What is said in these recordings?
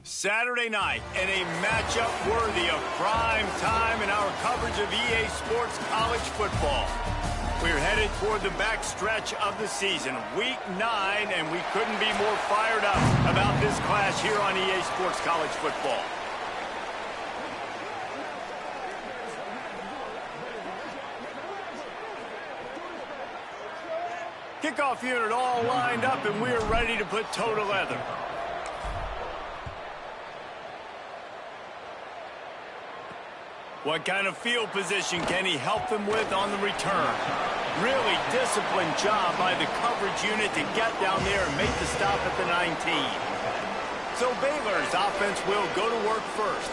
Saturday night and a matchup worthy of prime time in our coverage of EA Sports College Football. We're headed toward the back stretch of the season, Week 9, and we couldn't be more fired up about this clash here on EA Sports College Football. Kickoff unit all lined up, and we're ready to put toe to leather. What kind of field position can he help them with on the return? Really disciplined job by the coverage unit to get down there and make the stop at the 19. So Baylor's offense will go to work first.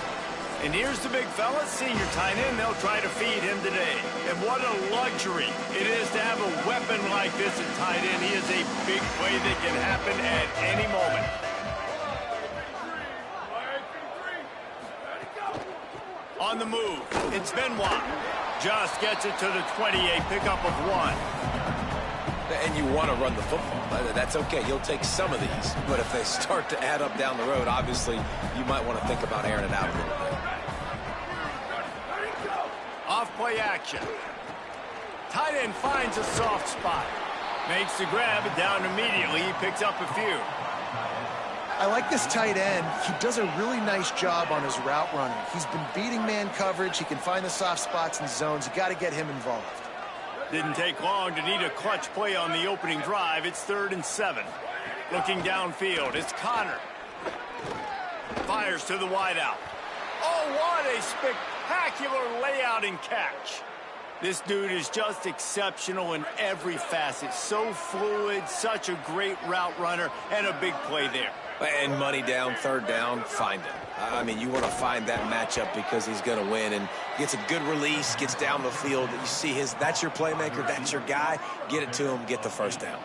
And here's the big fella, senior tight end. They'll try to feed him today. And what a luxury it is to have a weapon like this at tight end. He is a big play that can happen at any moment. On the move, it's Benoit. Just gets it to the 28, pickup of 1. And you want to run the football. That's okay. You'll take some of these. But if they start to add up down the road, obviously, you might want to think about airing it out a little bit. Off-play action. Tight end finds a soft spot. Makes the grab, and down immediately. He picks up a few. I like this tight end. He does a really nice job on his route running. He's been beating man coverage. He can find the soft spots and zones. You got to get him involved. Didn't take long to need a clutch play on the opening drive. It's 3rd and 7. Looking downfield, it's Connor. Fires to the wideout. Oh, what a spectacular layout and catch. This dude is just exceptional in every facet. So fluid, such a great route runner, and a big play there. And money down, 3rd down, find him. I mean, you want to find that matchup because he's going to win and gets a good release, gets down the field. You see that's your playmaker, that's your guy. Get it to him, get the 1st down.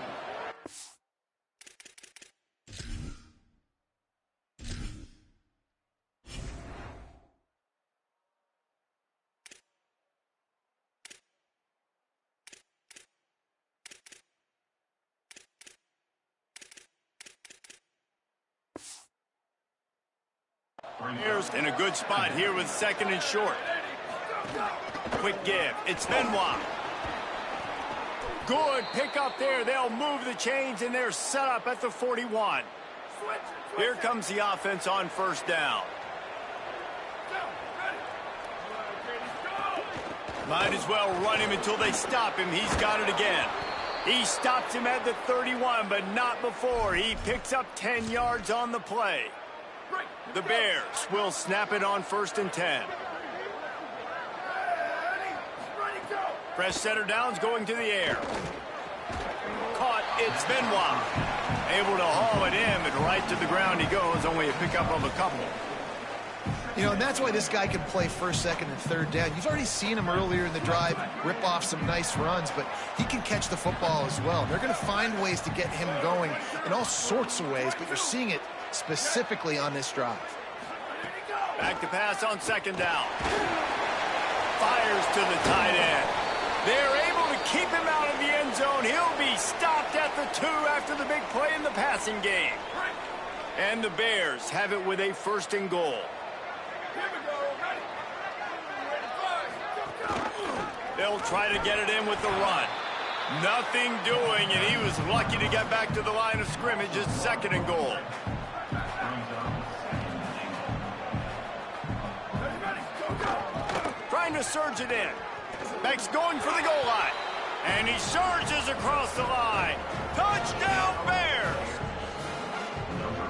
Here's in a good spot here with 2nd and short. Quick give. It's Benoit. Good pick up there. They'll move the chains, and they're set up at the 41. Here comes the offense on 1st down. Might as well run him until they stop him. He's got it again. He stops him at the 31, but not before. He picks up 10 yards on the play. The Bears will snap it on 1st and 10. Fresh center downs going to the air. Caught, it's Benoit. Able to haul it in, but right to the ground he goes. Only a pickup of a couple. You know, and that's why this guy can play 1st, 2nd, and 3rd down. You've already seen him earlier in the drive rip off some nice runs, but he can catch the football as well. They're going to find ways to get him going in all sorts of ways, but you're seeing it specifically on this drive. Back to pass on 2nd down. Fires to the tight end. They're able to keep him out of the end zone. He'll be stopped at the 2 after the big play in the passing game. And the Bears have it with a 1st and goal. They'll try to get it in with the run. Nothing doing, and he was lucky to get back to the line of scrimmage. It's 2nd and goal. Trying to surge it in. Beck's going for the goal line. And he surges across the line. Touchdown, Bears!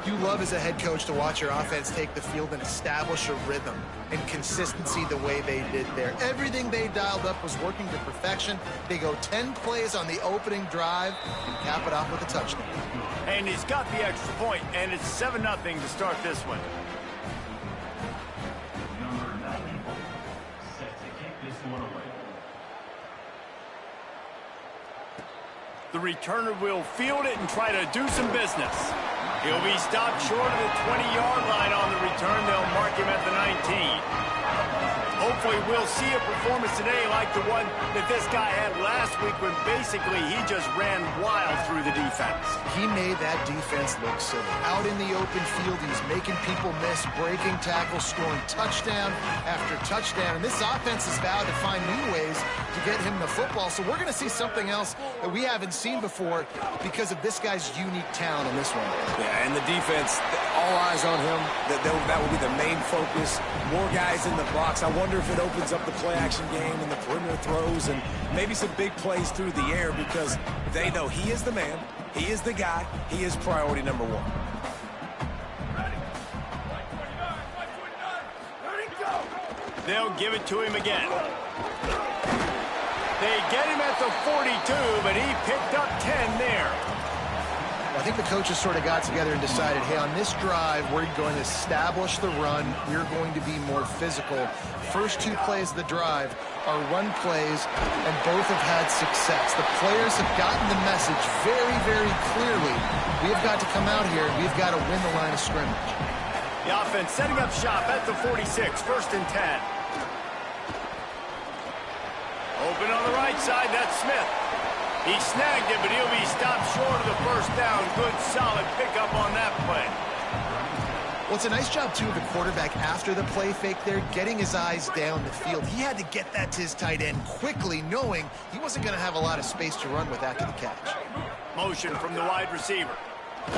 You love as a head coach to watch your offense take the field and establish a rhythm and consistency the way they did there. Everything they dialed up was working to perfection. They go 10 plays on the opening drive and cap it off with a touchdown. And he's got the extra point, and it's 7-0 to start this one. The returner will field it and try to do some business. He'll be stopped short of the 20-yard line on the return. They'll mark him at the 19. Hopefully we'll see a performance today like the one that this guy had last week when basically he just ran wild through the defense. He made that defense look silly. Out in the open field, he's making people miss, breaking tackles, scoring touchdown after touchdown. And this offense has vowed to find new ways to get him the football. So we're going to see something else that we haven't seen before because of this guy's unique talent in this one. Yeah, and the defense, all eyes on him. That will be the main focus. More guys in the box. I wonder if it opens up the play-action game and the perimeter throws and maybe some big plays through the air because they know he is the man, he is the guy, he is priority number one. They'll give it to him again. They get him at the 42, but he picked up 10 there. I think the coaches sort of got together and decided, hey, on this drive, we're going to establish the run. We're going to be more physical. First two plays of the drive are run plays, and both have had success. The players have gotten the message very, very clearly. We've got to come out here, and we've got to win the line of scrimmage. The offense setting up shop at the 46, first and 10. Open on the right side, that's Smith. He snagged it, but he'll be stopped short of the first down. Good, solid pickup on that play. Well, it's a nice job, too, of the quarterback after the play fake there, getting his eyes down the field. He had to get that to his tight end quickly, knowing he wasn't going to have a lot of space to run with after the catch. Motion from the wide receiver.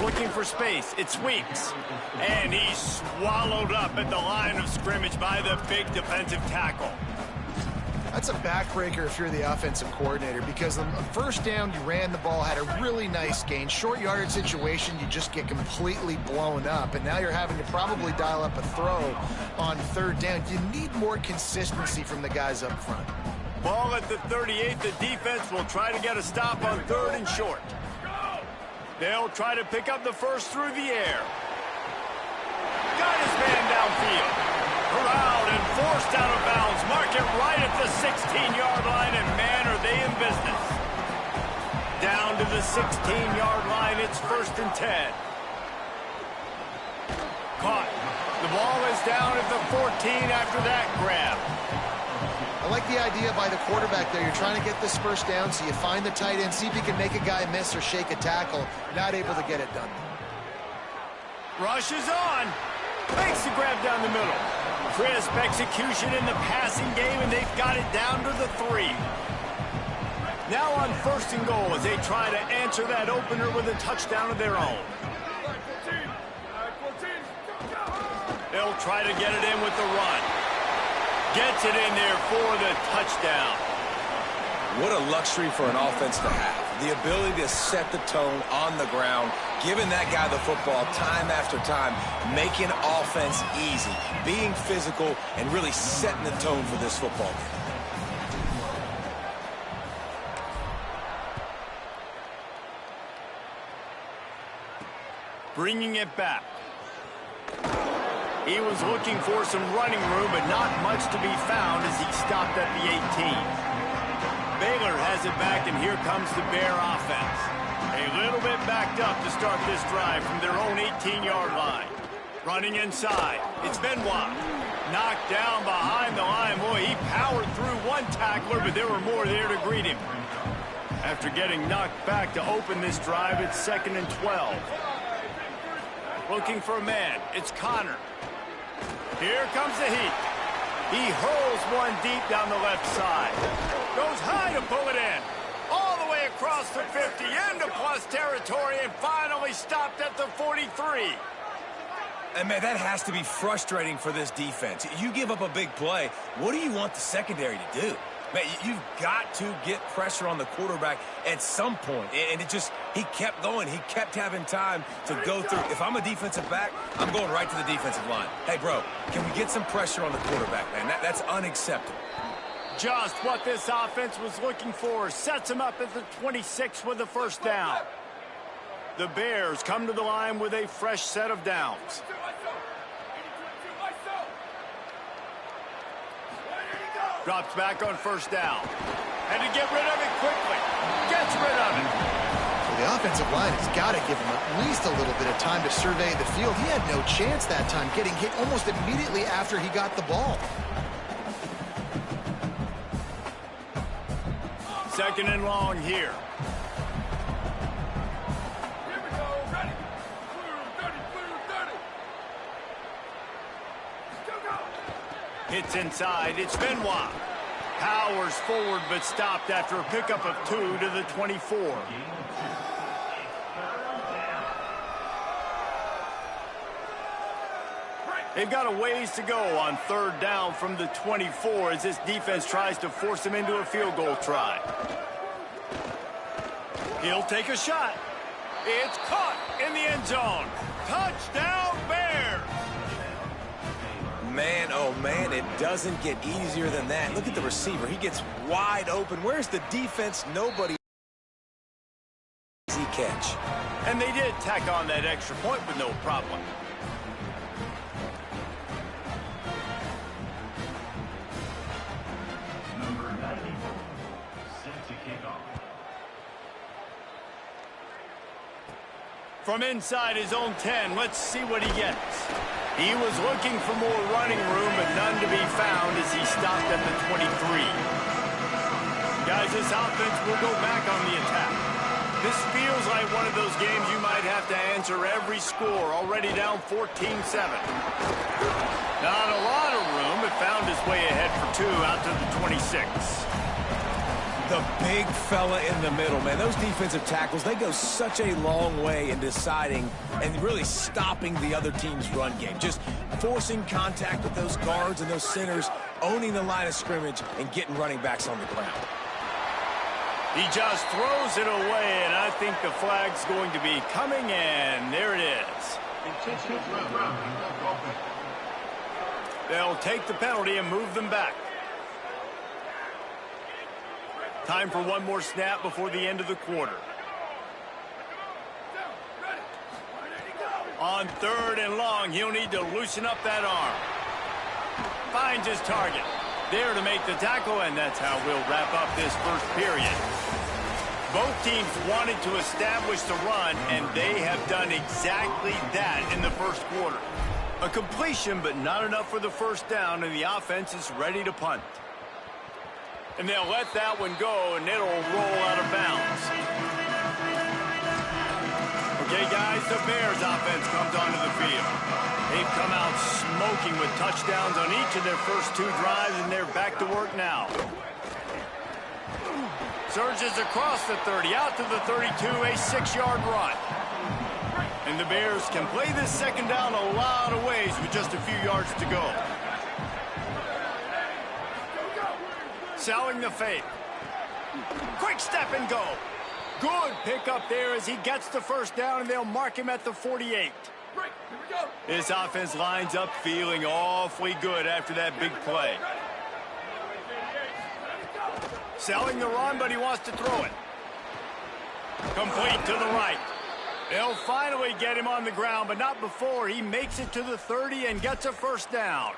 Looking for space. It sweeps. And he's swallowed up at the line of scrimmage by the big defensive tackle. That's a backbreaker if you're the offensive coordinator, because on first down, you ran the ball, had a really nice gain. Short yardage situation, you just get completely blown up, and now you're having to probably dial up a throw on third down. You need more consistency from the guys up front. Ball at the 38. The defense will try to get a stop on third and short. They'll try to pick up the first through the air. Got his man downfield. Corralled and forced out of bounds. Mark it right at the 16-yard line, and man, are they in business. Down to the 16-yard line, it's first and 10. Caught. The ball is down at the 14 after that grab. I like the idea by the quarterback there. You're trying to get this first down, so you find the tight end, see if you can make a guy miss or shake a tackle. Not able to get it done. Rush is on. Makes the grab down the middle. Crisp execution in the passing game, and they've got it down to the 3. Now on first and goal as they try to answer that opener with a touchdown of their own. They'll try to get it in with the run. Gets it in there for the touchdown. What a luxury for an offense to have. The ability to set the tone on the ground, giving that guy the football time after time, making offense easy, being physical, and really setting the tone for this football game. Bringing it back. He was looking for some running room, but not much to be found as he stopped at the 18. Baylor has it back, and here comes the Bear offense. A little bit backed up to start this drive from their own 18-yard line. Running inside. It's Benoit. Knocked down behind the line. Boy, he powered through one tackler, but there were more there to greet him. After getting knocked back to open this drive, it's second and 12. Looking for a man. It's Connor. Here comes the heat. He hurls one deep down the left side. Goes high to pull it in. All the way across the 50, into plus territory, and finally stopped at the 43. And, man, that has to be frustrating for this defense. You give up a big play. What do you want the secondary to do? Man, you've got to get pressure on the quarterback at some point. And it just, he kept going. He kept having time to go through. If I'm a defensive back, I'm going right to the defensive line. Hey, bro, can we get some pressure on the quarterback, man? That's unacceptable. Just what this offense was looking for. Sets him up at the 26 with the first down. The Bears come to the line with a fresh set of downs. Drops back on first down. And to get rid of it quickly. Gets rid of it. So the offensive line has got to give him at least a little bit of time to survey the field. He had no chance that time, getting hit almost immediately after he got the ball. Second and long here. Hits inside. It's Benoit. Powers forward, but stopped after a pickup of 2 to the 24. They've got a ways to go on third down from the 24 as this defense tries to force them into a field goal try. He'll take a shot. It's caught in the end zone. Touchdown, Bears! Man, oh man, it doesn't get easier than that. Look at the receiver. He gets wide open. Where's the defense? Nobody. Easy catch. And they did tack on that extra point with no problem. From inside his own 10, let's see what he gets. He was looking for more running room, but none to be found as he stopped at the 23. Guys, this offense will go back on the attack. This feels like one of those games you might have to answer every score, already down 14-7. Not a lot of room, but found his way ahead for 2 out to the 26. The big fella in the middle, man. Those defensive tackles, they go such a long way in deciding and really stopping the other team's run game. Just forcing contact with those guards and those centers, owning the line of scrimmage, and getting running backs on the ground. He just throws it away, and I think the flag's going to be coming, and there it is. They'll take the penalty and move them back. Time for one more snap before the end of the quarter. On third and long, he'll need to loosen up that arm. Finds his target. There to make the tackle, and that's how we'll wrap up this first period. Both teams wanted to establish the run, and they have done exactly that in the first quarter. A completion, but not enough for the first down, and the offense is ready to punt. And they'll let that one go, and it'll roll out of bounds. Okay, guys, the Bears offense comes onto the field. They've come out smoking with touchdowns on each of their first 2 drives, and they're back to work now. Surges across the 30, out to the 32, a 6-yard run. And the Bears can play this second down a lot of ways with just a few yards to go. Selling the fake. Quick step and go. Good pickup there as he gets the first down, and they'll mark him at the 48. This offense lines up feeling awfully good after that big play. Selling the run, but he wants to throw it. Complete to the right. They'll finally get him on the ground, but not before he makes it to the 30 and gets a first down.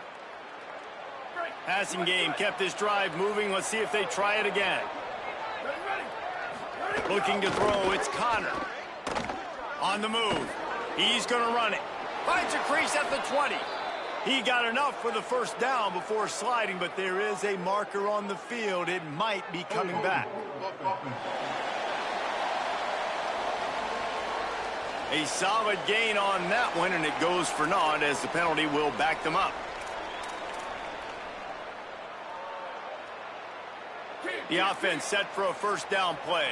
Passing game kept this drive moving. Let's see if they try it again. Looking to throw, it's Connor. On the move. He's going to run it. Finds a crease at the 20. He got enough for the first down before sliding, but there is a marker on the field. It might be coming back. A solid gain on that one, and it goes for naught as the penalty will back them up. The offense set for a first down play.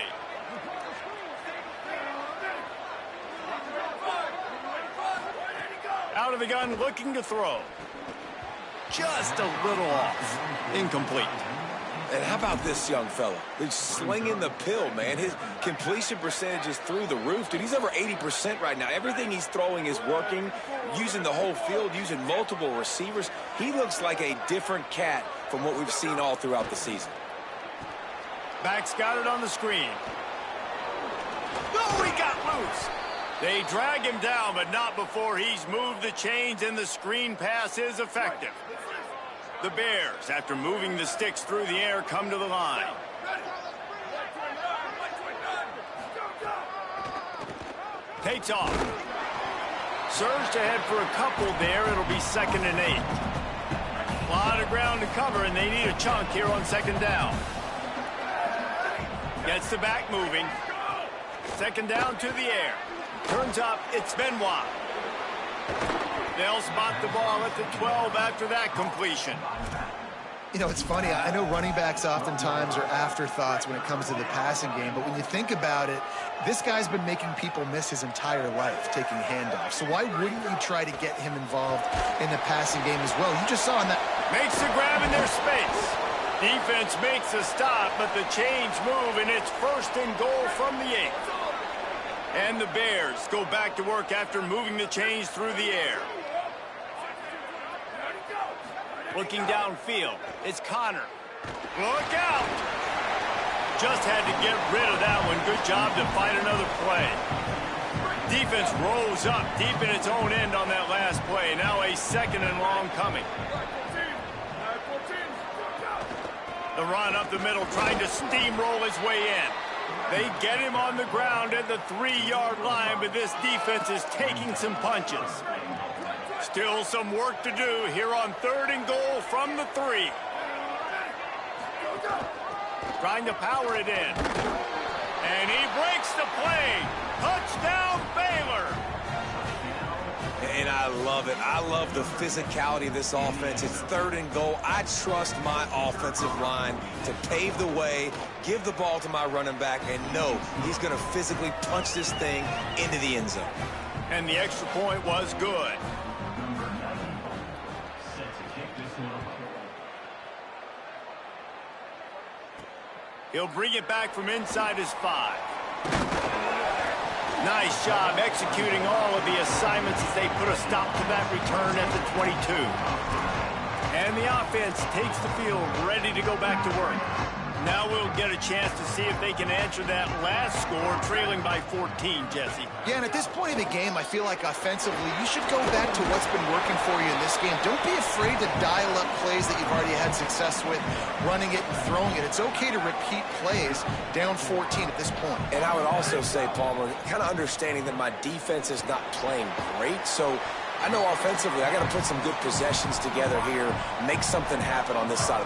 Out of the gun, looking to throw. Just a little off. Incomplete. And how about this young fella? He's slinging the pill, man. His completion percentage is through the roof. Dude, he's over 80% right now. Everything he's throwing is working, using the whole field, using multiple receivers. He looks like a different cat from what we've seen all throughout the season. Back's got it on the screen. Oh, he got loose. They drag him down, but not before he's moved the chains, and the screen pass is effective. The Bears, after moving the sticks through the air, come to the line. Takes off. Surged ahead for a couple there. It'll be 2nd and 8. A lot of ground to cover, and they need a chunk here on 2nd down. Gets the back moving. Second down to the air. Turns up, it's Benoit. They'll spot the ball at the 12 after that completion. You know, it's funny. I know running backs oftentimes are afterthoughts when it comes to the passing game, but when you think about it, this guy's been making people miss his entire life taking handoffs. So why wouldn't you try to get him involved in the passing game as well? You just saw in that. Makes the grab in their space. Defense makes a stop, but the chains move, and it's first and goal from the 8. And the Bears go back to work after moving the chains through the air. Looking downfield, it's Connor. Look out! Just had to get rid of that one. Good job to fight another play. Defense rose up deep in its own end on that last play. Now a second and long coming. The run up the middle, trying to steamroll his way in. They get him on the ground at the 3-yard line, but this defense is taking some punches. Still some work to do here on third and goal from the 3. Trying to power it in. And he breaks the play. Touchdown, Baylor. And I love it. I love the physicality of this offense. It's third and goal. I trust my offensive line to pave the way, give the ball to my running back, and know he's going to physically punch this thing into the end zone. And the extra point was good. He'll bring it back from inside his 5. Nice job executing all of the assignments as they put a stop to that return at the 22. And the offense takes the field, ready to go back to work. Now we'll get a chance to see if they can answer that last score, trailing by 14, Jesse. Yeah, and at this point in the game, I feel like offensively, you should go back to what's been working for you in this game. Don't be afraid to dial up plays that you've already had success with, running it and throwing it. It's okay to repeat plays down 14 at this point. And I would also say, Palmer, kind of understanding that my defense is not playing great, so I know offensively I got to put some good possessions together here, make something happen on this side.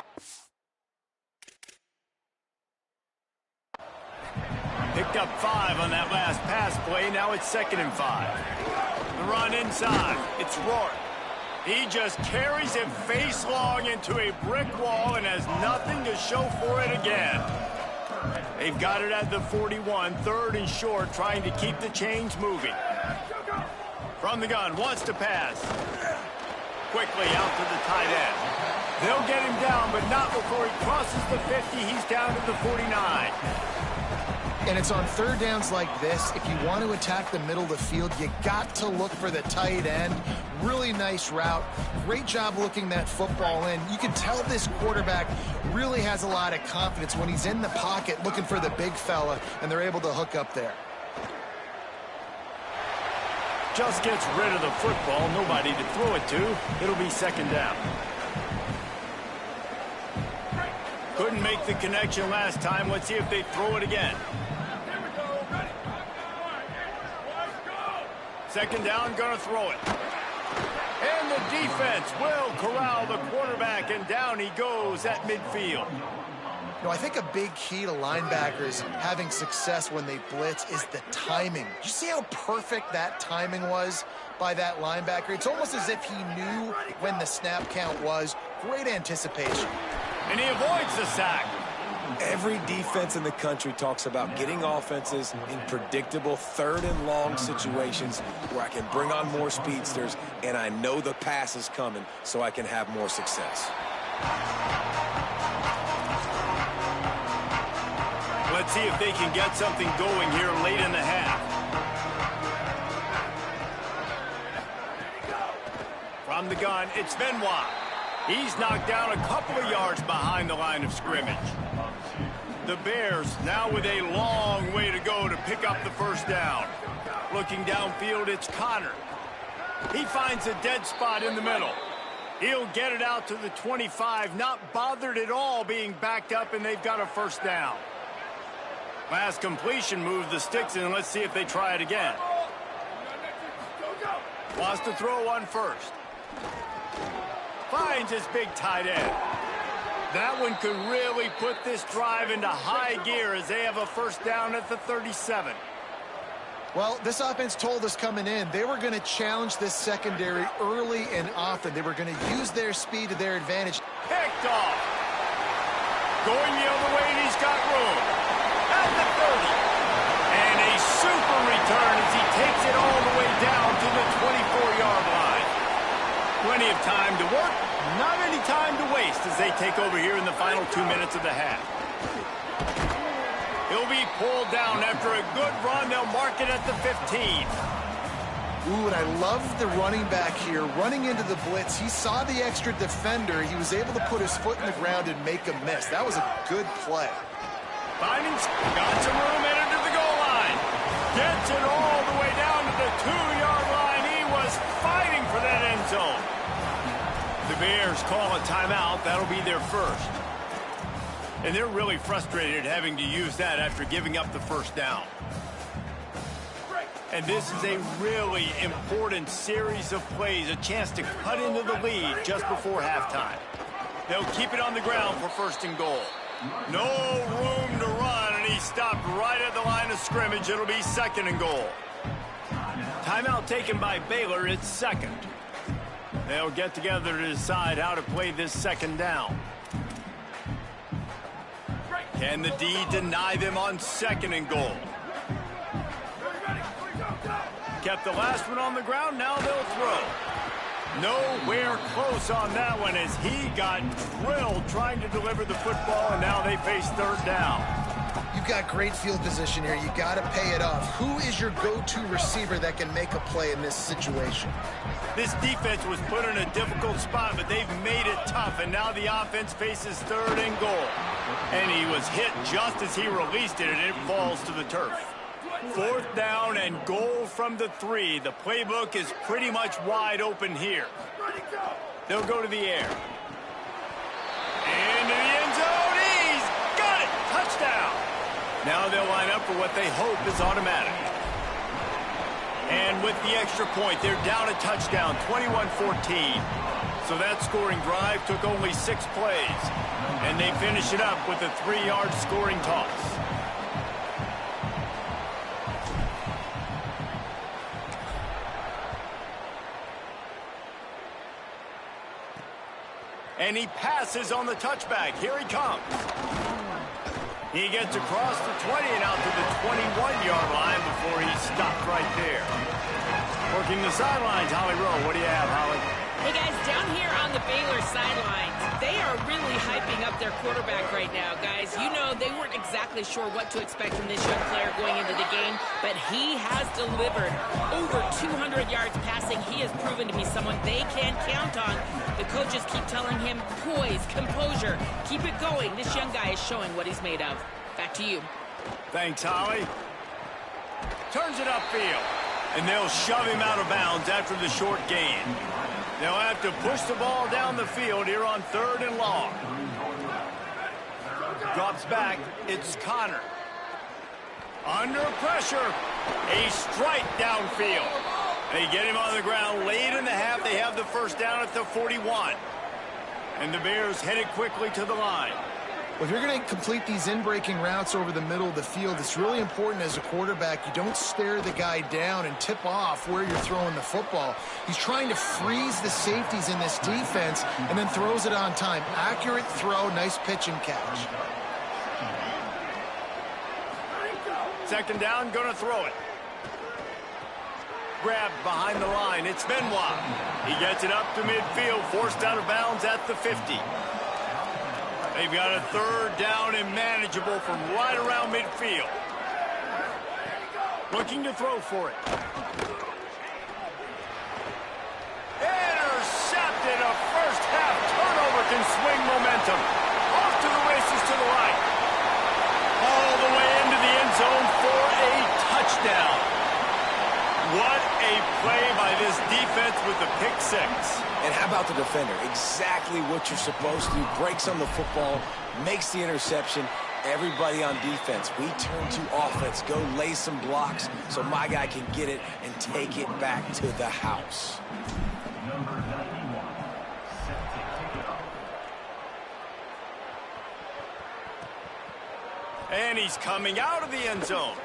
Picked up 5 on that last pass play. Now it's 2nd and 5. The run inside. It's Rourke. He just carries it face long into a brick wall and has nothing to show for it again. They've got it at the 41, 3rd and short, trying to keep the chains moving. From the gun, wants to pass. Quickly out to the tight end. They'll get him down, but not before he crosses the 50. He's down to the 49. And it's on third downs like this, if you want to attack the middle of the field, you got to look for the tight end. Really nice route. Great job looking that football in. You can tell this quarterback really has a lot of confidence when he's in the pocket looking for the big fella, and they're able to hook up there. Just gets rid of the football. Nobody to throw it to. It'll be 2nd down. Couldn't make the connection last time. Let's see if they throw it again. 2nd down, gonna throw it. And the defense will corral the quarterback, and down he goes at midfield. You know, I think a big key to linebackers having success when they blitz is the timing. Did you see how perfect that timing was by that linebacker? It's almost as if he knew when the snap count was. Great anticipation. And he avoids the sack. Every defense in the country talks about getting offenses in predictable 3rd and long situations where I can bring on more speedsters and I know the pass is coming so I can have more success. Let's see if they can get something going here late in the half. From the gun, it's Benoit. He's knocked down a couple of yards behind the line of scrimmage. The Bears now with a long way to go to pick up the 1st down. Looking downfield, it's Connor. He finds a dead spot in the middle. He'll get it out to the 25, not bothered at all being backed up, and they've got a 1st down. Last completion moved the sticks in. Let's see if they try it again. Wants to throw on 1st. Finds his big tight end. That one could really put this drive into high gear as they have a first down at the 37. Well, this offense told us coming in they were going to challenge this secondary early and often. They were going to use their speed to their advantage. Picked off. Going the other way, and he's got room. At the 30. And a super return as he takes it all the way down to the 24-yard line. Plenty of time to work. Not any time to waste as they take over here in the final 2 minutes of the half. He'll be pulled down after a good run. They'll mark it at the 15. Ooh, and I love the running back here. Running into the blitz, he saw the extra defender. He was able to put his foot in the ground and make a miss. That was a good play. Finding, got some room, headed to the goal line. Gets it all the way down to the 2-yard line. He was fighting for that end zone. The Bears call a timeout. That'll be their first. And they're really frustrated having to use that after giving up the first down. And this is a really important series of plays, a chance to cut into the lead just before halftime. They'll keep it on the ground for first and goal. No room to run, and he stopped right at the line of scrimmage. It'll be second and goal. Timeout taken by Baylor. It's second. They'll get together to decide how to play this second down. Can the D deny them on second and goal? Kept the last one on the ground. Now they'll throw. Nowhere close on that one as he got drilled trying to deliver the football, and now they face third down. You've got great field position here. You got to pay it off. Who is your go-to receiver that can make a play in this situation? This defense was put in a difficult spot, but they've made it tough, and now the offense faces third and goal. And he was hit just as he released it, and it falls to the turf. Fourth down and goal from the 3. The playbook is pretty much wide open here. They'll go to the air. Into the end zone. He's got it. Touchdown. Now they'll line up for what they hope is automatic. And with the extra point, they're down a touchdown, 21-14. So that scoring drive took only 6 plays. And they finish it up with a 3-yard scoring toss. And he passes on the touchback. Here he comes. He gets across the 20 and out to the 21-yard line before he stopped right there. Working the sidelines, Holly Rowe. What do you have, Holly? Hey, guys, down here on the Baylor sidelines, they are really hyping up their quarterback right now, guys. You know, they weren't exactly sure what to expect from this young player going into the game, but he has delivered over 200 yards passing. He has proven to be someone they can count on. The coaches keep telling him, poise, composure, keep it going. This young guy is showing what he's made of. Back to you. Thanks, Holly. Turns it upfield, and they'll shove him out of bounds after the short gain. They'll have to push the ball down the field here on third and long. Drops back. It's Connor. Under pressure. A strike downfield. They get him on the ground late in the half. They have the first down at the 41. And the Bears headed quickly to the line. Well, if you're going to complete these in-breaking routes over the middle of the field, it's really important as a quarterback you don't stare the guy down and tip off where you're throwing the football. He's trying to freeze the safeties in this defense and then throws it on time. Accurate throw, nice pitch and catch. Second down, going to throw it. Grabbed behind the line. It's Benoit. He gets it up to midfield, forced out of bounds at the 50. They've got a third down and manageable from right around midfield. Looking to throw for it. Intercepted. A first half turnover can swing momentum. Off to the races to the right. All the way into the end zone for a touchdown. What a play by this defense with the pick six. And how about the defender? Exactly what you're supposed to do. Breaks on the football, makes the interception. Everybody on defense, we turn to offense. Go lay some blocks so my guy can get it and take it back to the house. And he's coming out of the end zone.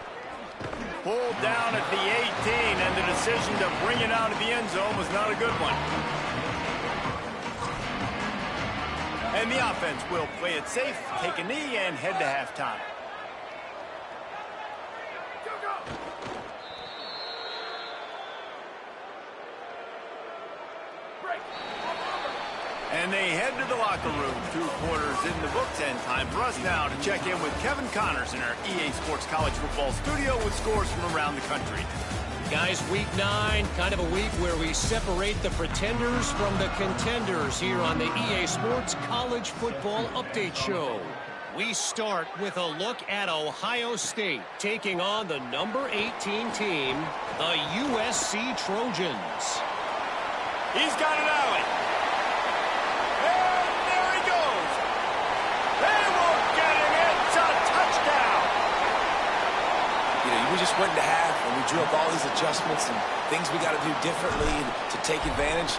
Pulled down at the 18, and the decision to bring it out of the end zone was not a good one. And the offense will play it safe, take a knee, and head to halftime. And they head to the locker room. 2 quarters in the books, and time for us now to check in with Kevin Connors in our EA Sports College Football studio with scores from around the country. Guys, week 9, kind of a week where we separate the pretenders from the contenders here on the EA Sports College Football Update Show. We start with a look at Ohio State taking on the number 18 team, the USC Trojans. He's got an alley. And there he goes. They won't get him. It's a touchdown. You know, we just went into half and we drew up all these adjustments and things we got to do differently to take advantage.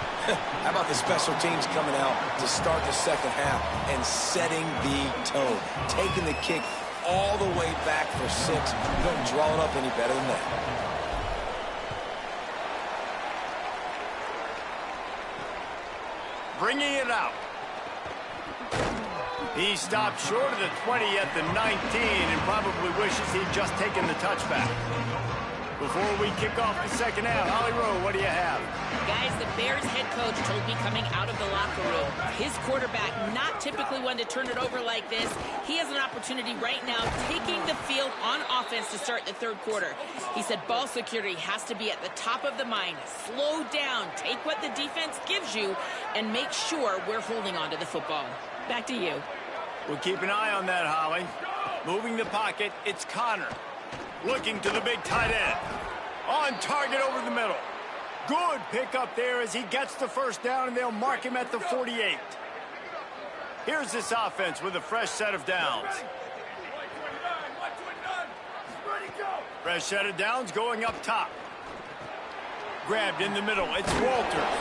How about the special teams coming out to start the second half and setting the tone, taking the kick all the way back for 6. You don't draw it up any better than that. Bringing it out. He stopped short of the 20 at the 19 and probably wishes he'd just taken the touchback. Before we kick off the second half, Holly Rowe, what do you have? Guys, the Bears head coach told me coming out of the locker room, his quarterback, not typically one to turn it over like this. He has an opportunity right now taking the field on offense to start the third quarter. He said ball security has to be at the top of the mind. Slow down, take what the defense gives you, and make sure we're holding on to the football. Back to you. We'll keep an eye on that, Holly. Moving the pocket, it's Connor. Looking to the big tight end. On target over the middle. Good pick up there as he gets the first down, and they'll mark him at the 48. Here's this offense with a fresh set of downs. Fresh set of downs going up top. Grabbed in the middle. It's Walters.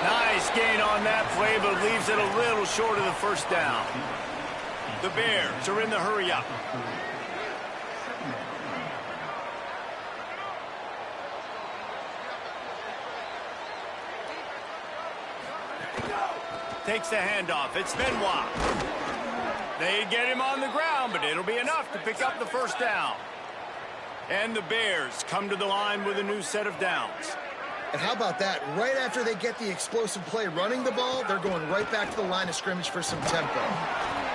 Nice gain on that play, but leaves it a little short of the first down. The Bears are in the hurry up. Takes the handoff. It's Benoit. They get him on the ground, but it'll be enough to pick up the first down. And the Bears come to the line with a new set of downs. And how about that? Right after they get the explosive play running the ball, they're going right back to the line of scrimmage for some tempo.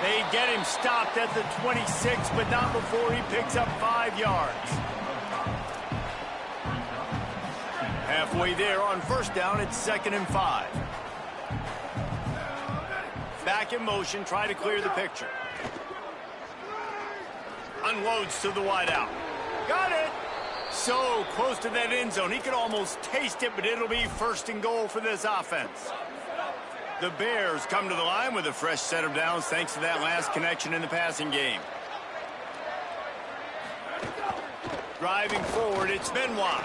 They get him stopped at the 26, but not before he picks up 5 yards. Halfway there on first down, it's 2nd and 5. Back in motion, try to clear the picture. Unloads to the wideout. Got it! So close to that end zone. He could almost taste it, but it'll be 1st and goal for this offense. The Bears come to the line with a fresh set of downs thanks to that last connection in the passing game. Driving forward, it's Benoit.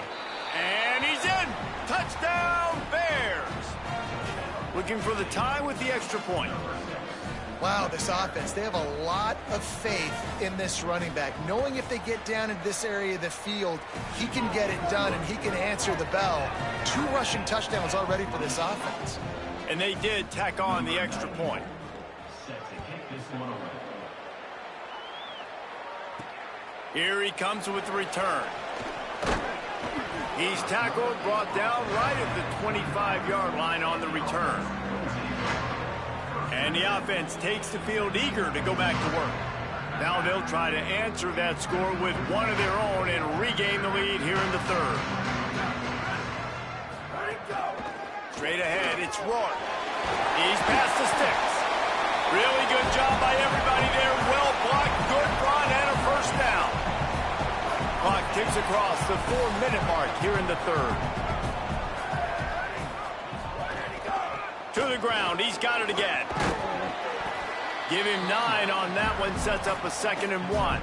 And he's in! Touchdown, Bears! Looking for the tie with the extra point. Wow, this offense, they have a lot of faith in this running back. Knowing if they get down in this area of the field, he can get it done and he can answer the bell. 2 rushing touchdowns already for this offense. And they did tack on the extra point. Here he comes with the return. He's tackled, brought down right at the 25-yard line on the return. And the offense takes the field eager to go back to work. Now they'll try to answer that score with one of their own and regain the lead here in the third. Straight ahead, it's Rourke. He's past the sticks. Really good job by everybody there. Well blocked, good run, and a first down. Clock ticks across the 4-minute mark here in the third. To the ground, he's got it again. Give him 9 on that one, sets up a 2nd and 1.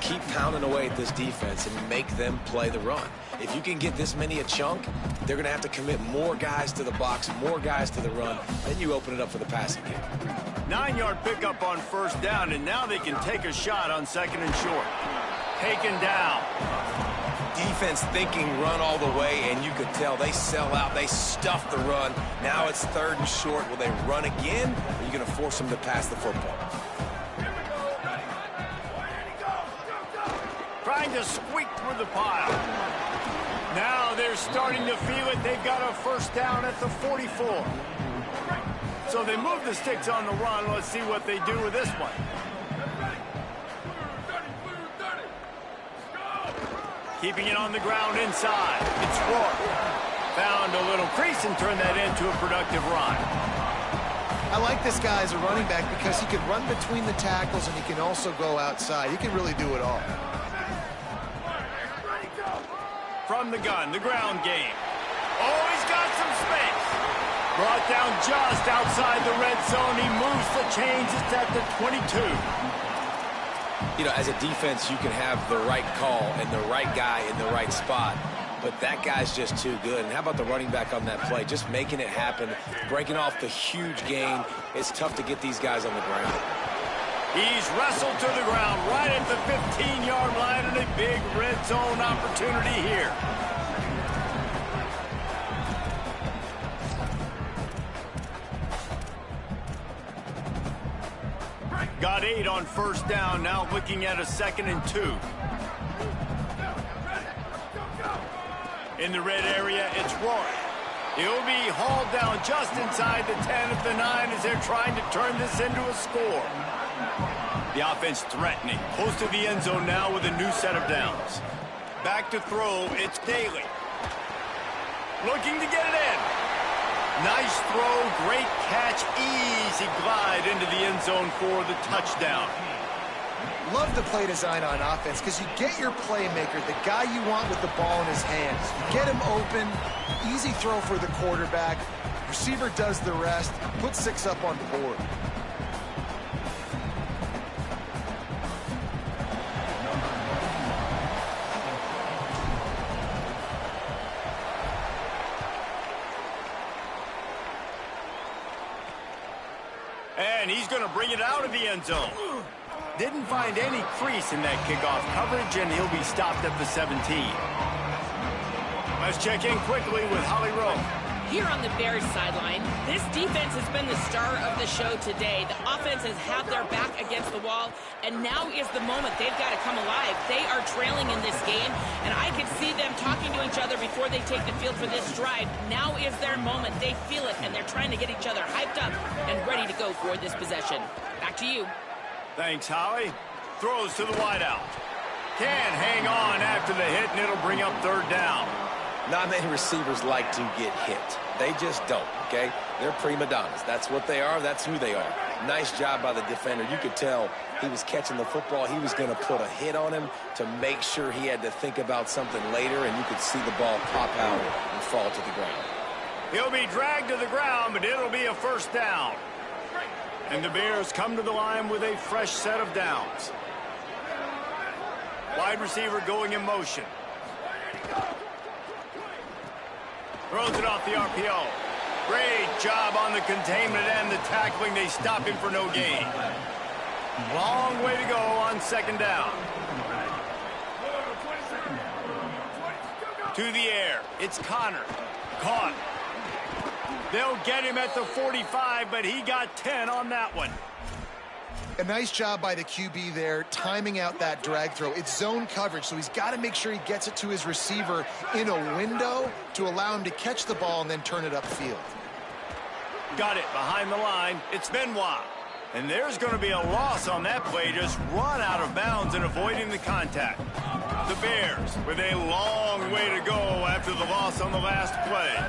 Keep pounding away at this defense and make them play the run. If you can get this many a chunk, they're going to have to commit more guys to the box, more guys to the run, then you open it up for the passing game. 9-yard pickup on first down, and now they can take a shot on second and short. Taken down. Defense thinking run all the way, and you could tell they sell out. They stuff the run. Now it's third and short. Will they run again, or are you going to force them to pass the football? Trying to squeak through the pile. Now they're starting to feel it. They've got a first down at the 44. So they move the sticks on the run. Let's see what they do with this one. Keeping it on the ground inside. It's Rourke. Found a little crease and turned that into a productive run. I like this guy as a running back because he can run between the tackles and he can also go outside. He can really do it all. From the gun, the ground game. Oh, he's got some space. Brought down just outside the red zone. He moves the chains. It's at the 22. You know, as a defense, you can have the right call and the right guy in the right spot, but that guy's just too good. And how about the running back on that play? Just making it happen, breaking off the huge gain. It's tough to get these guys on the ground. He's wrestled to the ground right at the 15-yard line, and a big red zone opportunity here. Got 8 on first down, now looking at a 2nd and 2. In the red area, it's Rourke. He'll be hauled down just inside the 10 of the 9 as they're trying to turn this into a score. The offense threatening, close to the end zone now with a new set of downs. Back to throw, it's Daly. Looking to get it in. Nice throw, great catch, easy glide into the end zone for the touchdown. Love the play design on offense because you get your playmaker, the guy you want with the ball in his hands. You get him open, easy throw for the quarterback. Receiver does the rest, put 6 up on the board. And he's going to bring it out of the end zone. Didn't find any crease in that kickoff coverage, and he'll be stopped at the 17. Let's check in quickly with Holly Rowe. Here on the Bears sideline, this defense has been the star of the show today. The offense has had their back against the wall, and now is the moment they've got to come alive. They are trailing in this game, and I can see them talking to each other before they take the field for this drive. Now is their moment. They feel it, and they're trying to get each other hyped up and ready to go for this possession. Back to you. Thanks, Holly. Throws to the wideout. Can hang on after the hit, and it'll bring up third down. Not many receivers like to get hit. They just don't, okay? They're prima donnas. That's what they are. That's who they are. Nice job by the defender. You could tell he was catching the football. He was going to put a hit on him to make sure he had to think about something later, and you could see the ball pop out and fall to the ground. He'll be dragged to the ground, but it'll be a first down. And the Bears come to the line with a fresh set of downs. Wide receiver going in motion. Throws it off the RPO. Great job on the containment and the tackling. They stop him for no gain. Long way to go on second down. To the air. It's Connor. Caught. They'll get him at the 45, but he got 10 on that one. A nice job by the QB there, timing out that drag throw. It's zone coverage, so he's got to make sure he gets it to his receiver in a window to allow him to catch the ball and then turn it upfield. Got it behind the line. It's Benoit. And there's going to be a loss on that play. Just run out of bounds and avoiding the contact. The Bears with a long way to go after the loss on the last play.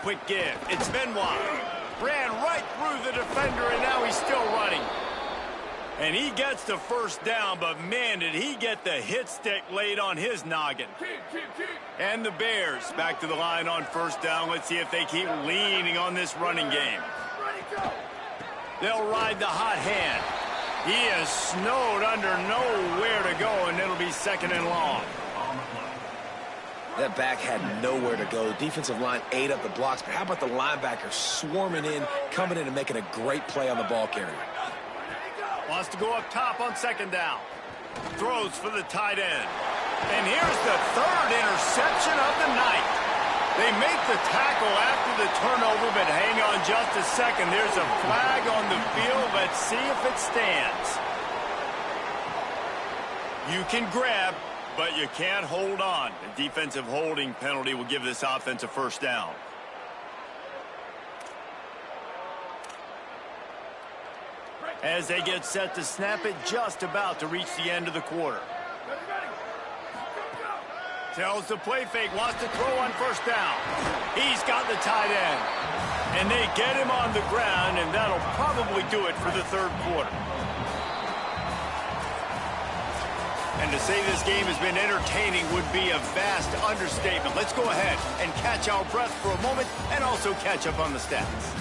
Quick give. It's Benoit. Ran right through the defender, and now he's still running. And he gets the first down, but man, did he get the hit stick laid on his noggin. And the Bears back to the line on first down. Let's see if they keep leaning on this running game. They'll ride the hot hand. He is snowed under, nowhere to go, and it'll be second and long. That back had nowhere to go. The defensive line ate up the blocks, but how about the linebacker swarming in, coming in and making a great play on the ball carrier? Wants to go up top on second down. Throws for the tight end. And here's the third interception of the night. They make the tackle after the turnover, but hang on just a second. There's a flag on the field. Let's see if it stands. You can grab, but you can't hold on. The defensive holding penalty will give this offense a first down. As they get set to snap it, just about to reach the end of the quarter. Tells the play fake, wants to throw on first down. He's got the tight end. And they get him on the ground, and that'll probably do it for the third quarter. And to say this game has been entertaining would be a vast understatement. Let's go ahead and catch our breath for a moment and also catch up on the stats.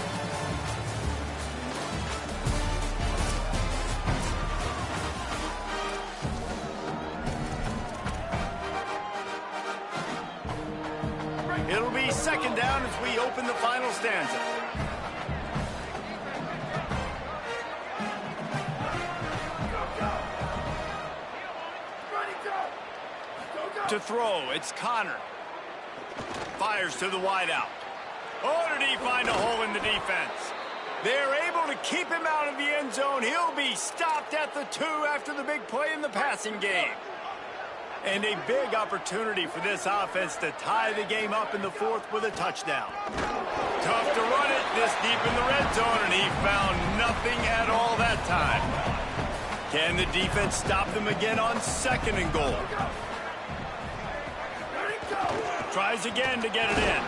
It'll be second down as we open the final stanza. To throw, it's Connor. Fires to the wideout. Oh, did he find a hole in the defense? They're able to keep him out of the end zone. He'll be stopped at the 2 after the big play in the passing game. And a big opportunity for this offense to tie the game up in the fourth with a touchdown. Tough to run it this deep in the red zone, and he found nothing at all that time. Can the defense stop them again on second and goal? Tries again to get it in.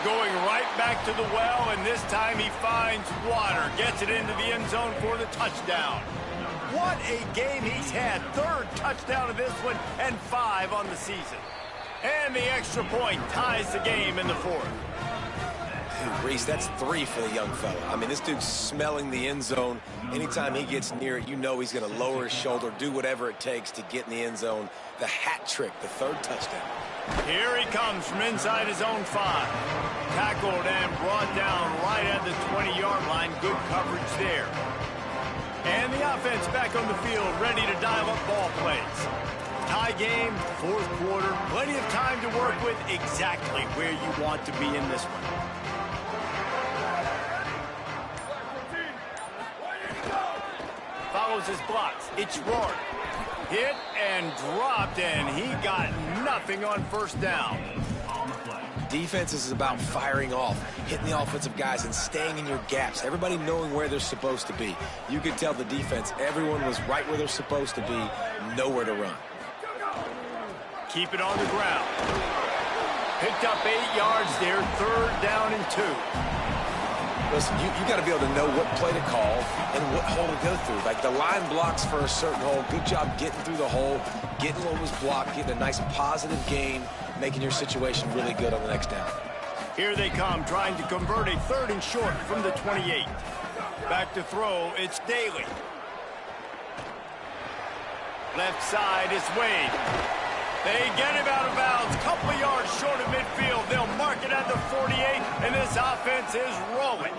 Going right back to the well, and this time he finds water. Gets it into the end zone for the touchdown. What a game he's had. Third touchdown of this one and 5 on the season. And the extra point ties the game in the fourth. Reese, that's 3 for the young fella. I mean, this dude's smelling the end zone. Anytime he gets near it, you know he's going to lower his shoulder, do whatever it takes to get in the end zone. The hat trick, the third touchdown. Here he comes from inside his own 5. Tackled and brought down right at the 20-yard line. Good coverage there. And the offense back on the field, ready to dial up ball plays. Tie game, fourth quarter, plenty of time to work with, exactly where you want to be in this one. Follows his blocks. It's Rourke. Hit and dropped, and he got nothing on first down. Defense is about firing off, hitting the offensive guys and staying in your gaps. Everybody knowing where they're supposed to be. You could tell the defense, everyone was right where they're supposed to be, nowhere to run. Keep it on the ground. Picked up 8 yards there, third down and 2. Listen, you got to be able to know what play to call and what hole to go through. Like the line blocks for a certain hole. Good job getting through the hole, getting what was blocked, getting a nice positive gain, making your situation really good on the next down. Here they come, trying to convert a third and short from the 28. Back to throw, it's Daly. Left side is Wade. They get him out of bounds, couple of yards short of midfield. They'll mark it at the 48, and this offense is rolling.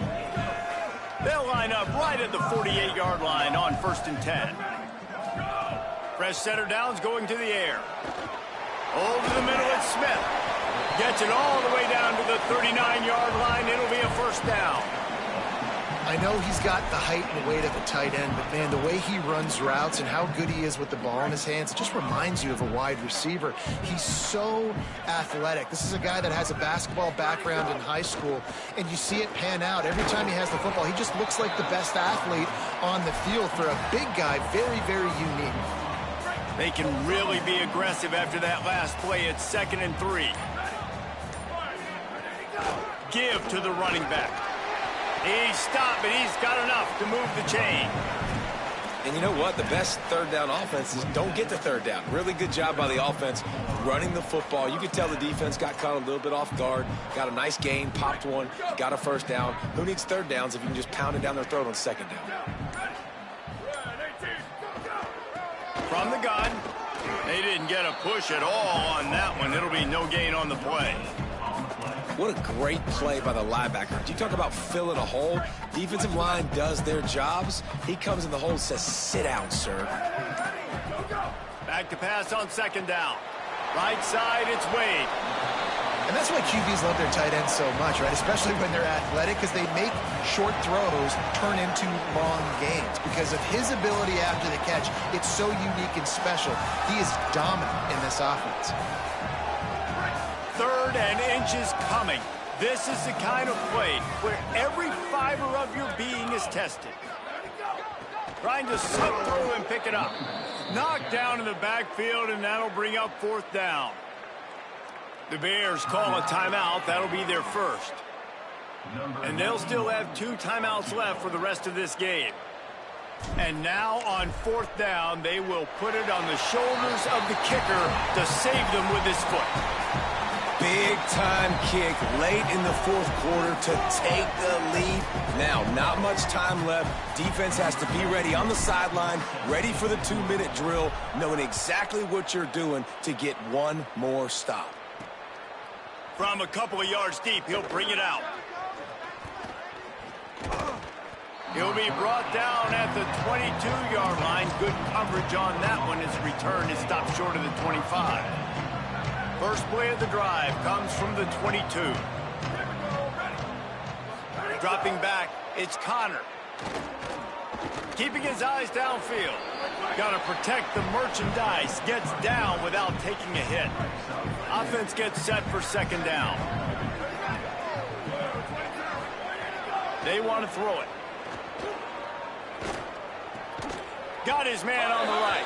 They'll line up right at the 48-yard line on 1st and 10. Fresh center downs going to the air. Over the middle, it's Smith. Gets it all the way down to the 39-yard line. It'll be a first down. I know he's got the height and weight of a tight end, but, man, the way he runs routes and how good he is with the ball in his hands, it just reminds you of a wide receiver. He's so athletic. This is a guy that has a basketball background in high school, and you see it pan out. Every time he has the football, he just looks like the best athlete on the field. For a big guy, very, very unique. They can really be aggressive after that last play. It's 2nd and 3. Give to the running back. He's stopped, but he's got enough to move the chain. And you know what? The best third down offenses don't get to third down. Really good job by the offense running the football. You could tell the defense got caught a little bit off guard, got a nice gain, popped one, got a first down. Who needs third downs if you can just pound it down their throat on second down? From the gun, They didn't get a push at all on that one. It'll be no gain on the play. What a great play by the linebacker. You talk about filling a hole. Defensive line does their jobs. He comes in the hole and says, sit down, sir. Back to pass on second down. Right side, it's Wade. And that's why QBs love their tight ends so much, right? Especially when they're athletic, because they make short throws turn into long gains. Because of his ability after the catch, it's so unique and special. He is dominant in this offense. 3rd and inches coming. This is the kind of play where every fiber of your being is tested. Trying to slip through and pick it up. Knocked down in the backfield, and that'll bring up 4th down. The Bears call a timeout. That'll be their first. And they'll still have 2 timeouts left for the rest of this game. And now on 4th down, they will put it on the shoulders of the kicker to save them with his foot. Big-time kick late in the 4th quarter to take the lead. Now, not much time left. Defense has to be ready on the sideline, ready for the 2-minute drill, knowing exactly what you're doing to get one more stop. From a couple of yards deep, he'll bring it out. He'll be brought down at the 22-yard line. Good coverage on that one. His return is stopped short of the 25. First play of the drive comes from the 22. Dropping back, it's Connor. Keeping his eyes downfield. Got to protect the merchandise. Gets down without taking a hit. Offense gets set for second down. They want to throw it. Got his man on the right.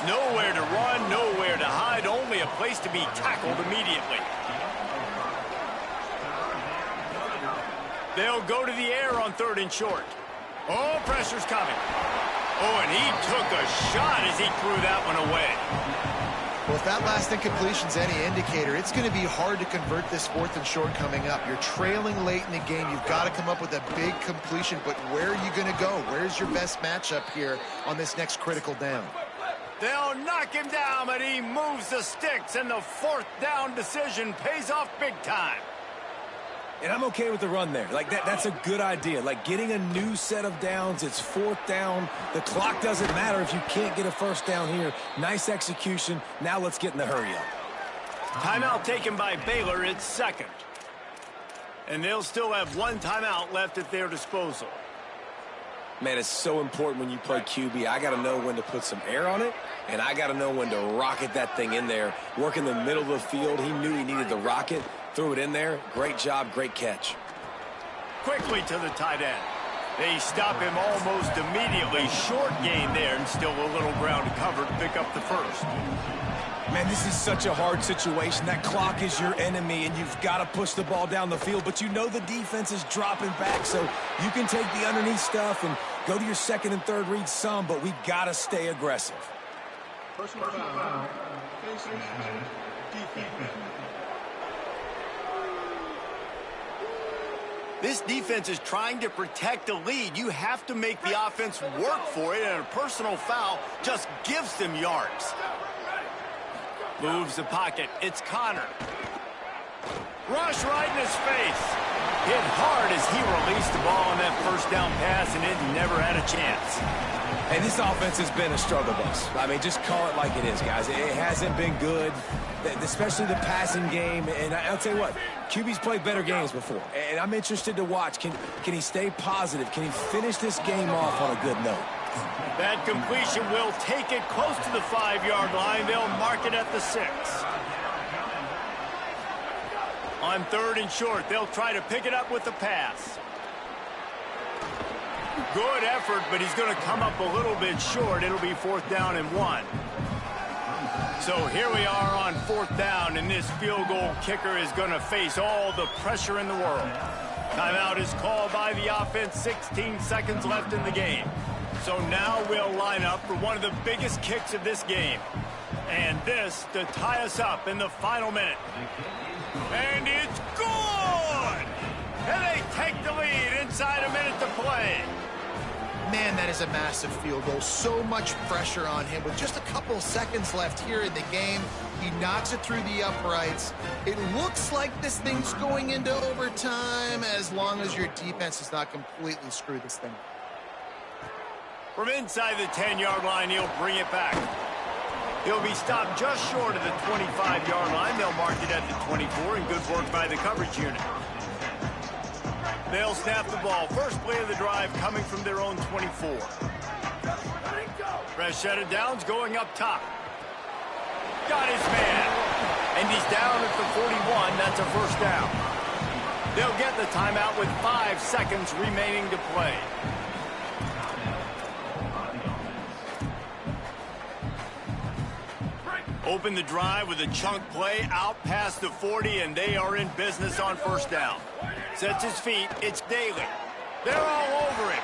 Nowhere to run, nowhere to hide, only a place to be tackled immediately. They'll go to the air on 3rd and short. Oh, pressure's coming. Oh, and he took a shot as he threw that one away. Well, if that last incompletion's any indicator, it's going to be hard to convert this 4th and short coming up. You're trailing late in the game. You've got to come up with a big completion, but where are you going to go? Where's your best matchup here on this next critical down? They'll knock him down, but he moves the sticks, and the 4th down decision pays off big time. And I'm okay with the run there. Like, that's a good idea. Like, getting a new set of downs, it's 4th down. The clock doesn't matter if you can't get a first down here. Nice execution. Now let's get in the hurry up. Timeout taken by Baylor. It's 2nd. And they'll still have 1 timeout left at their disposal. Man, it's so important when you play QB. I got to know when to put some air on it, and I got to know when to rocket that thing in there. Work in the middle of the field. He knew he needed the rocket. Threw it in there. Great job, great catch. Quickly to the tight end. They stop him almost immediately. Short gain there, and still a little ground to cover to pick up the first. Man, this is such a hard situation. That clock is your enemy, and you've got to push the ball down the field. But you know the defense is dropping back, so you can take the underneath stuff and go to your 2nd and 3rd read some, but we got to stay aggressive. Personal foul. Defense. This defense is trying to protect the lead. You have to make the offense work for it, and a personal foul just gives them yards. Moves the pocket. It's Connor. Rush right in his face. Hit hard as he released the ball on that first down pass, and it never had a chance. And this offense has been a struggle bus. I mean, just call it like it is, guys. It hasn't been good, especially the passing game. And I'll tell you what, QB's played better games before. And I'm interested to watch. Can he stay positive? Can he finish this game off on a good note? That completion will take it close to the 5-yard line. They'll mark it at the 6. On 3rd and short, they'll try to pick it up with the pass. Good effort, but he's going to come up a little bit short. It'll be 4th down and 1. So here we are on 4th down, and this field goal kicker is going to face all the pressure in the world. Timeout is called by the offense. 16 seconds left in the game. So now we'll line up for one of the biggest kicks of this game. And this to tie us up in the final minute. And it's good! And they take the lead inside a minute to play. Man, that is a massive field goal. So much pressure on him. With just a couple seconds left here in the game, he knocks it through the uprights. It looks like this thing's going into overtime as long as your defense does not completely screw this thing. From inside the 10-yard line, he'll bring it back. He'll be stopped just short of the 25-yard line. They'll mark it at the 24, and good work by the coverage unit. They'll snap the ball. First play of the drive coming from their own 24. Fresh set of downs going up top. Got his man. And he's down at the 41. That's a first down. They'll get the timeout with 5 seconds remaining to play. Open the drive with a chunk play out past the 40, and they are in business on first down. Sets his feet. It's Daly. They're all over him.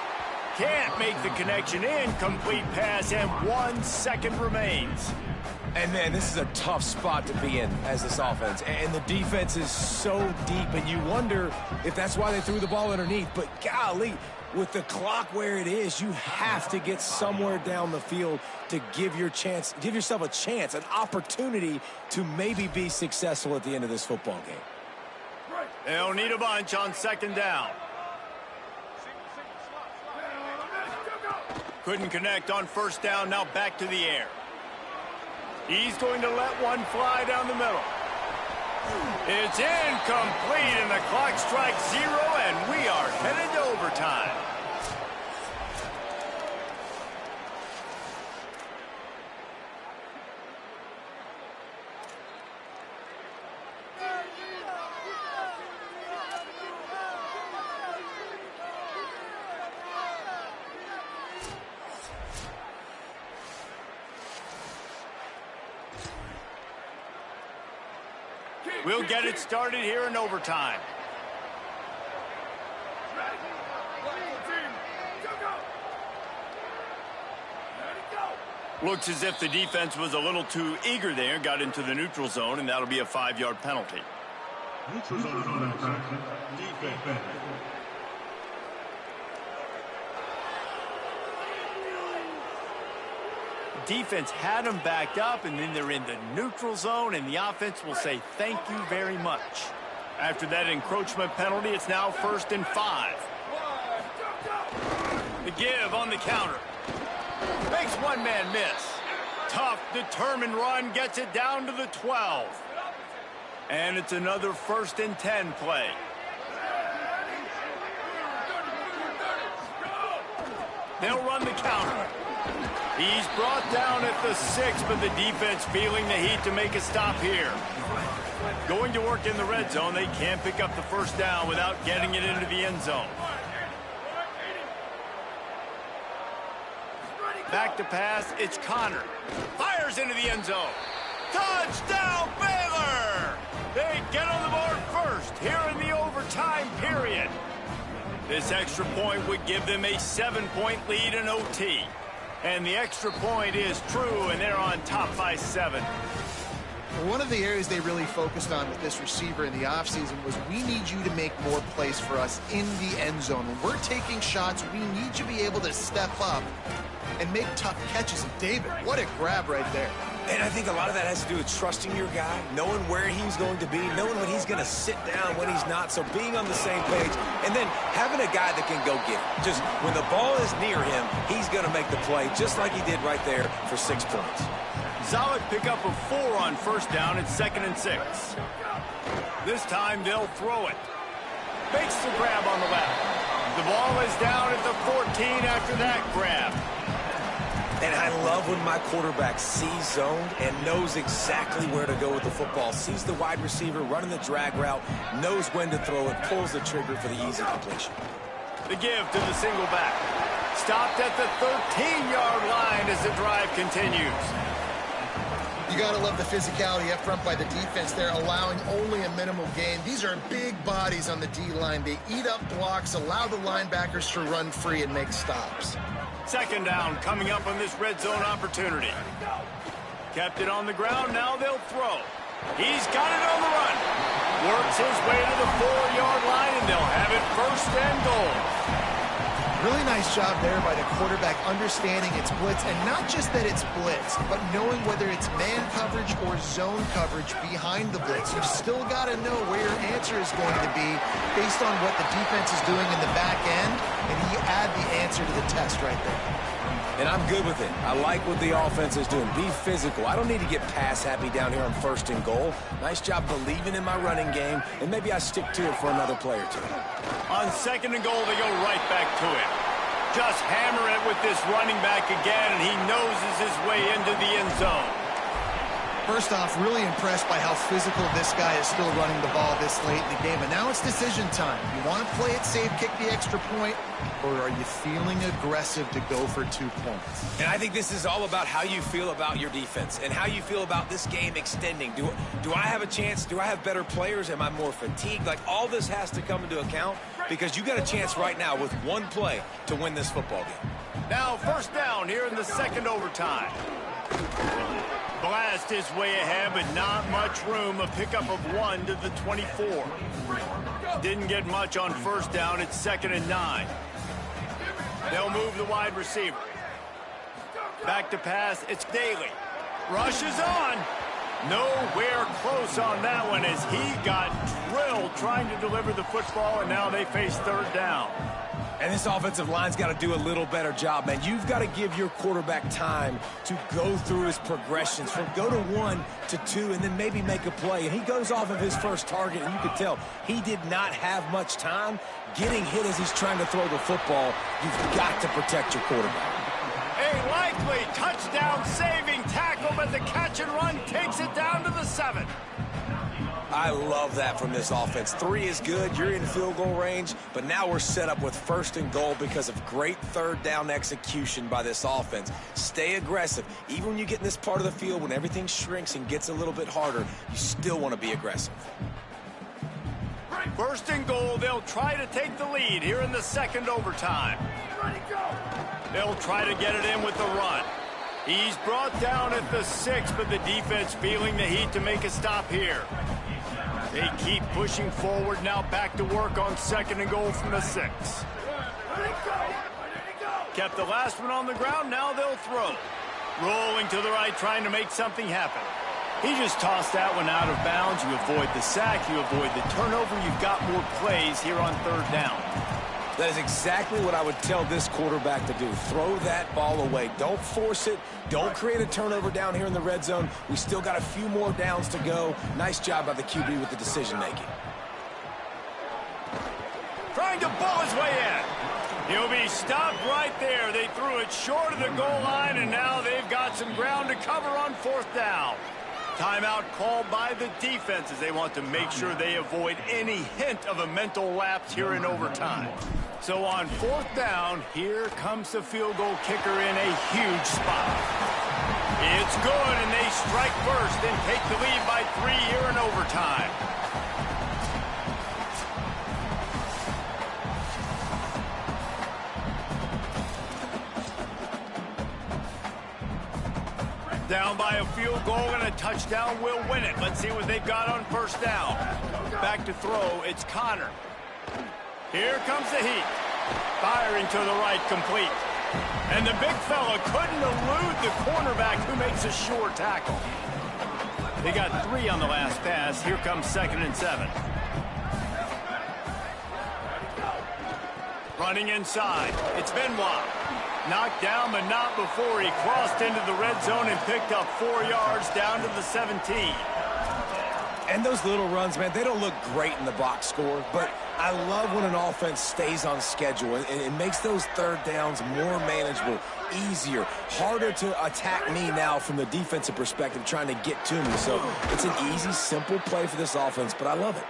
Can't make the connection. Incomplete pass, and 1 second remains. And, man, this is a tough spot to be in as this offense. And the defense is so deep, and you wonder if that's why they threw the ball underneath. But, golly, with the clock where it is, you have to get somewhere down the field to give yourself a chance, an opportunity to maybe be successful at the end of this football game. They'll need a bunch on second down. Couldn't connect on first down. Now back to the air. He's going to let one fly down the middle. It's incomplete, and the clock strikes 0, and we are headed to overtime. We'll get it started here in overtime. Looks as if the defense was a little too eager there, got into the neutral zone, and that'll be a 5-yard penalty. Neutral zone defense. Defense had them backed up, and then they're in the neutral zone, and the offense will say thank you very much. After that encroachment penalty, it's now 1st and 5. The give on the counter. Makes one man miss. Tough, determined run, gets it down to the 12. And it's another 1st and 10 play. They'll run the counter. He's brought down at the 6, but the defense feeling the heat to make a stop here. Going to work in the red zone. They can't pick up the first down without getting it into the end zone. Back to pass. It's Connor. Fires into the end zone. Touchdown, Baylor! They get on the board first here in the overtime period. This extra point would give them a 7-point lead in OT. And the extra point is true, and they're on top by 7. One of the areas they really focused on with this receiver in the offseason was we need you to make more plays for us in the end zone. When we're taking shots, we need you to be able to step up and make tough catches. And David, what a grab right there. And I think a lot of that has to do with trusting your guy, knowing where he's going to be, knowing when he's going to sit down, when he's not. So being on the same page, and then having a guy that can go get it. Just when the ball is near him, he's going to make the play, just like he did right there for 6 points. Solid pickup of 4 on first down. It's 2nd and 6. This time they'll throw it. Makes the grab on the left. The ball is down at the 14 after that grab. And I love when my quarterback sees zoned and knows exactly where to go with the football. Sees the wide receiver running the drag route, knows when to throw it, pulls the trigger for the easy completion. The give to the single back. Stopped at the 13-yard line as the drive continues. You got to love the physicality up front by the defense there, allowing only a minimal gain. These are big bodies on the D-line. They eat up blocks, allow the linebackers to run free and make stops. 2nd down coming up on this red zone opportunity. Kept it on the ground. Now they'll throw. He's got it on the run. Works his way to the 4-yard line, and they'll have it 1st and goal. Really nice job there by the quarterback understanding it's blitz, and not just that it's blitz, but knowing whether it's man coverage or zone coverage behind the blitz. You've still got to know where your answer is going to be based on what the defense is doing in the back end, and he add the answer to the test right there. And I'm good with it. I like what the offense is doing. Be physical. I don't need to get pass happy down here on 1st and goal. Nice job believing in my running game, and maybe I stick to it for another play or two. On 2nd and goal, they go right back to it. Just hammer it with this running back again, and he noses his way into the end zone. First off, really impressed by how physical this guy is still running the ball this late in the game. And now it's decision time. You want to play it safe, kick the extra point, or are you feeling aggressive to go for 2 points? And I think this is all about how you feel about your defense and how you feel about this game extending. Do I have a chance? Do I have better players? Am I more fatigued? Like, all this has to come into account because you got a chance right now with one play to win this football game. Now 1st down here in the 2nd overtime. Blast his way ahead, but not much room. A pickup of 1 to the 24. Didn't get much on 1st down. It's 2nd and 9. They'll move the wide receiver. Back to pass. It's Daly. Rush is on. Nowhere close on that one as he got drilled trying to deliver the football, and now they face 3rd down. And this offensive line's got to do a little better job, man. You've got to give your quarterback time to go through his progressions from go to 1 to 2 and then maybe make a play. And he goes off of his first target, and you can tell he did not have much time getting hit as he's trying to throw the football. You've got to protect your quarterback. A likely touchdown-saving tackle, but the catch and run takes it down to the 7. I love that from this offense. 3 is good. You're in field goal range, but now we're set up with 1st and goal because of great 3rd down execution by this offense. Stay aggressive. Even when you get in this part of the field, when everything shrinks and gets a little bit harder, you still want to be aggressive. 1st and goal, they'll try to take the lead here in the 2nd overtime. They'll try to get it in with the run. He's brought down at the 6, but the defense feeling the heat to make a stop here. They keep pushing forward, now back to work on 2nd and goal from the 6. Kept the last one on the ground, now they'll throw. Rolling to the right, trying to make something happen. He just tossed that one out of bounds. You avoid the sack, you avoid the turnover. You've got more plays here on 3rd down. That is exactly what I would tell this quarterback to do. Throw that ball away. Don't force it. Don't create a turnover down here in the red zone. We still got a few more downs to go. Nice job by the QB with the decision-making. Trying to bull his way in. He'll be stopped right there. They threw it short of the goal line, and now they've got some ground to cover on 4th down. Timeout called by the defense as they want to make sure they avoid any hint of a mental lapse here in overtime. So on 4th down, here comes the field goal kicker in a huge spot. It's good, and they strike first and take the lead by 3 here in overtime. Down by a field goal and a touchdown will win it. Let's see what they've got on 1st down. Back to throw, it's Connor. Here comes the heat. Firing to the right, complete. And the big fella couldn't elude the cornerback who makes a sure tackle. They got 3 on the last pass. Here comes 2nd and 7. Running inside, it's Benoit. Knocked down, but not before he crossed into the red zone and picked up 4 yards down to the 17. And those little runs, man, they don't look great in the box score, but I love when an offense stays on schedule and it makes those 3rd downs more manageable, easier, harder to attack me now from the defensive perspective trying to get to me. So it's an easy, simple play for this offense, but I love it.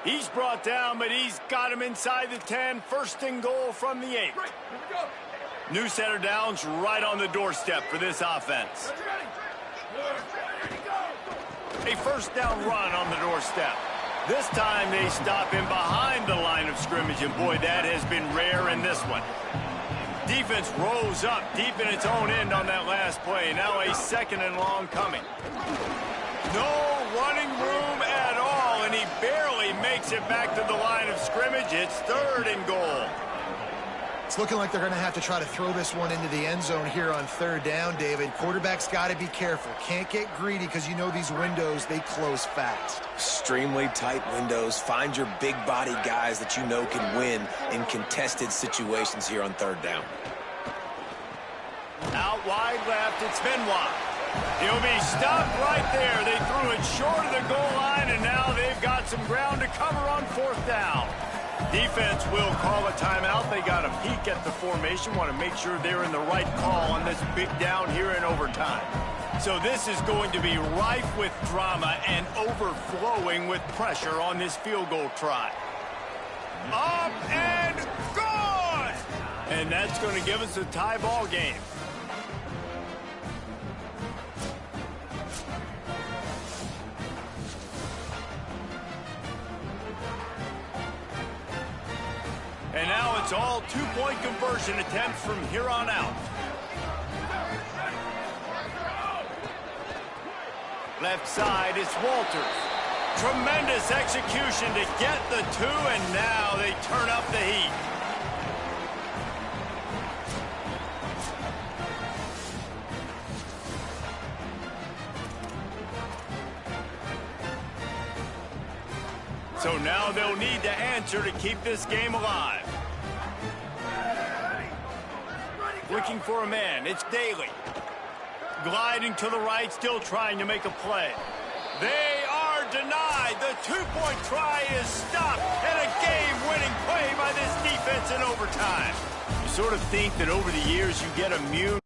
He's brought down, but he's got him inside the 10. 1st and goal from the 8. New set of downs right on the doorstep for this offense. A 1st down run on the doorstep. This time they stop him behind the line of scrimmage, and boy, that has been rare in this one. Defense rose up deep in its own end on that last play. Now a 2nd and long coming. No running room at all, and he barely makes it back to the line of scrimmage. It's 3rd and goal. It's looking like they're going to have to try to throw this one into the end zone here on third down, David. Quarterback's got to be careful. Can't get greedy because you know these windows, they close fast. Extremely tight windows. Find your big body guys that you know can win in contested situations here on third down. Out wide left, it's Benoit. He'll be stopped right there. They threw it short of the goal line, and now they've got some ground to cover on fourth down. Defense will call a timeout. They got a peek at the formation, want to make sure they're in the right call on this big down here in overtime. So this is going to be rife with drama and overflowing with pressure on this field goal try. Up and gone! And that's going to give us a tie ball game. And now it's all two-point conversion attempts from here on out. Left side is Walters. Tremendous execution to get the two, and now they turn up the heat. So now they'll need to answer to keep this game alive. Looking for a man, it's Daly. Gliding to the right, still trying to make a play. They are denied. The two-point try is stopped, and a game-winning play by this defense in overtime. You sort of think that over the years you get immune